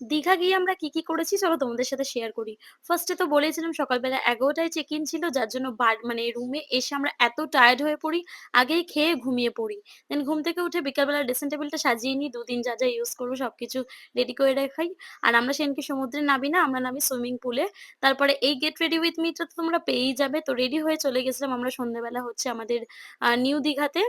দীঘা গিয়ে আমরা কি করেছি চলো তোমাদের সাথে শেয়ার করি। ফার্স্টে তো বলেছিলাম সকালবেলা ১১ টায় চেক ইন ছিল, যার জন্য মানে রুমে এসে আমরা এত টায়ার্ড হয়ে পড়ি, আগেই খেয়ে ঘুমিয়ে পড়ি। দেন ঘুম থেকে উঠে বিকালবেলা ড্রেসিং টেবিলটা সাজিয়ে নিই, ২ দিন যা ইউজ করবো সবকিছু রেডি করে রাখাই। আর আমরা সেদিনকে সমুদ্রে নামি না, আমরা নামি সুইমিং পুলে। তারপরে এই গেট রেডি উইথ মি টা তো তোমরা পেয়েই যাবে। তো রেডি হয়ে চলে গেছিলাম আমরা সন্ধ্যাবেলা হচ্ছে আমাদের নিউ দীঘাতে।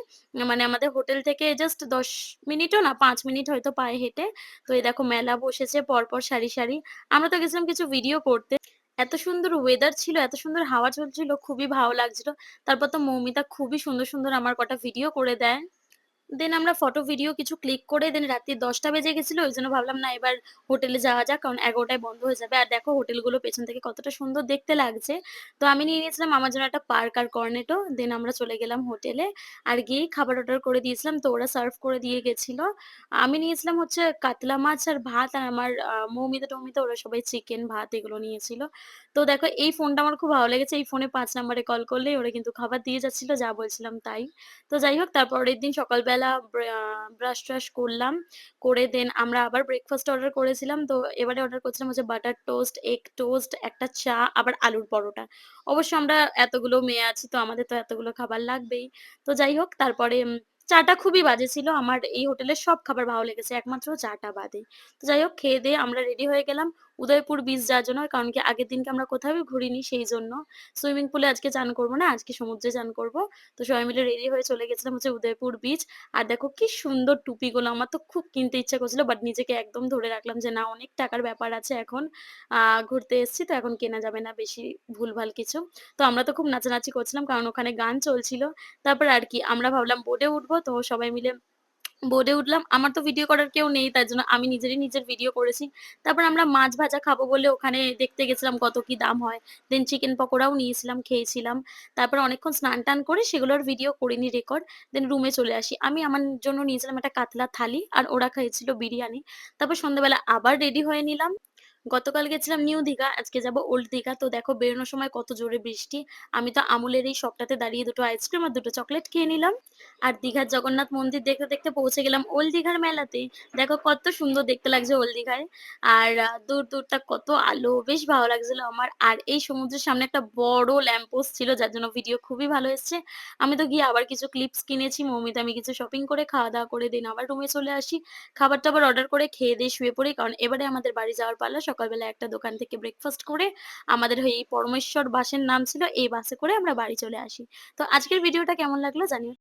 মানে আমাদের হোটেল থেকে জাস্ট ১০ মিনিটও না, ৫ মিনিট হয়তো পায়ে হেঁটে। তো এই দেখো মেলা বসেছে পরপর সারি। আমরা তো গেছিলাম কিছু ভিডিও করতে। এত সুন্দর ওয়েদার ছিল, এত সুন্দর হাওয়া চলছিল, খুবই ভালো লাগছিল। তারপর তো মৌমিতা খুবই সুন্দর আমার কটা ভিডিও করে দেয়। দেন আমরা ফটো ভিডিও কিছু ক্লিক করে দেন রাত্রি ১০টা বেজে গেছিল। ওইজন্য ভাবলাম না এবার হোটেলে যাওয়া যাক। কারণ ১১ টায় বন্ধ হয়ে যাবে। আর দেখো হোটেলগুলো পেছন থেকে কতটা সুন্দর দেখতে লাগছে। তো আমি নিয়ে নিয়েছিলাম আমার জন্য একটা পার্ক আর কর্নেটো। দেন আমরা চলে গেলাম হোটেলে। আর গিয়েই খাবার অর্ডার করে দিয়েছিলাম। তো ওরা সার্ভ করে দিয়ে গেছিল। আমি নিয়েছিলাম হচ্ছে কাতলা মাছ আর ভাত, আর আমার মৌমিতা-টৌমিতা ওরা সবাই চিকেন, ভাত এগুলো নিয়েছিল। তো দেখো এই ফোনটা আমার খুব ভালো লেগেছে। এই ফোনে ৫ নাম্বারে কল করলেই ওরা কিন্তু খাবার দিয়ে যাচ্ছিল, যা বলছিলাম তাই। তো যাই হোক তার পরের দিন সকালবেলা ব্রাশ-ট্রাশ করলাম। করে দেন আমরা আবার ব্রেকফাস্ট অর্ডার করেছিলাম। তো এবারে অর্ডার করেছিলাম হচ্ছে বাটার টোস্ট, এগ টোস্ট, একটা চা, আবার আলুর পরোটা। অবশ্য আমরা এতগুলো মেয়ে আছি তো আমাদের তো এতগুলো খাবার লাগবেই। তো যাই হোক তারপরে চাটা খুবই বাজে ছিল। আমার এই হোটেলের সব খাবার ভালো লেগেছে একমাত্র চাটা বাদে। তো যাই হোক খেয়ে-দেয়ে আমরা রেডি হয়ে গেলাম উদয়পুর বিচ যাওয়ার জন্য। কারণ কি আগের দিনকে আমরা কোথাও ঘুরিনি সেইজন্য। সুইমিং পুলে আজকে চান করব না, আজকে সমুদ্রে চান করব। তো সবাই মিলে রেডি হয়ে চলে গেছিলাম হচ্ছে উদয়পুর বিচ। আর দেখো কি সুন্দর টুপিগুলো, আমার তো খুব কিনতে ইচ্ছা করছিল বাট নিজেকে একদম ধরে রাখলাম যে না, অনেক টাকার ব্যাপার আছে এখন। ঘুরতে এসেছি তো এখন কেনা যাবে না বেশি ভুলভাল কিছু। তো আমরা তো খুব নাচানাচি করছিলাম কারণ ওখানে গান চলছিল। তারপর আর কি আমরা ভাবলাম বোটে উঠবো, তো সবাই মিলে বোর্ডে উঠলাম। আমার তো ভিডিও করার কেউ নেই, তার জন্য আমি নিজের ভিডিও করেছি। তারপর আমরা মাছ ভাজা খাবো বলে ওখানে দেখতে গেছিলাম কত কি দাম হয়। দেন চিকেন পকোড়াও নিয়েছিলাম, খেয়েছিলাম। তারপর অনেকক্ষণ স্নান-টান করে সেগুলোর ভিডিও করিনি রেকর্ড। দেন রুমে চলে আসি। আমি আমার জন্য নিয়েছিলাম একটা কাতলা থালি আর ওরা খেয়েছিল বিরিয়ানি। তারপর সন্ধ্যাবেলা আবার রেডি হয়ে নিলাম। গতকাল গেছিলাম নিউ দীঘা, আজকে যাবো ওল্ড দীঘা। তো দেখো বেরোনোর সময় কত জোরে বৃষ্টি। আমি তো আমুলের এই শপটাতে দাঁড়িয়ে ২ টো আইসক্রিম আর ২ টো চকোলেট খেয়ে নিলাম। আর দীঘার জগন্নাথ মন্দির দেখতে পৌঁছে গেলাম ওল্ড দীঘার মেলাতে। দেখো কত সুন্দর দেখতে লাগছে ওল্ড দীঘায়। আর দূরটা কত আলো, বেশ ভালো লাগছিল আমার। আর এই সমুদ্রের সামনে একটা বড় ল্যাম্প পোস্ট ছিল, যার জন্য ভিডিও খুবই ভালো এসছে। আমি তো গিয়ে আবার কিছু ক্লিপস কিনেছি। মৌমিতা আমি কিছু শপিং করে খাওয়া-দাওয়া করে দেন আবার রুমে চলে আসি। খাবার-টাবার অর্ডার করে খেয়ে-দেয়ে শুয়ে পড়ি। কারণ এবারে আমাদের বাড়ি যাওয়ার পালা। সকালবেলা একটা দোকান থেকে ব্রেকফাস্ট করে আমাদের এই পরমেশ্বর বাসের নাম ছিল, এই বাসে করে আমরা বাড়ি চলে আসি। তো আজকের ভিডিওটা কেমন লাগলো জানিও।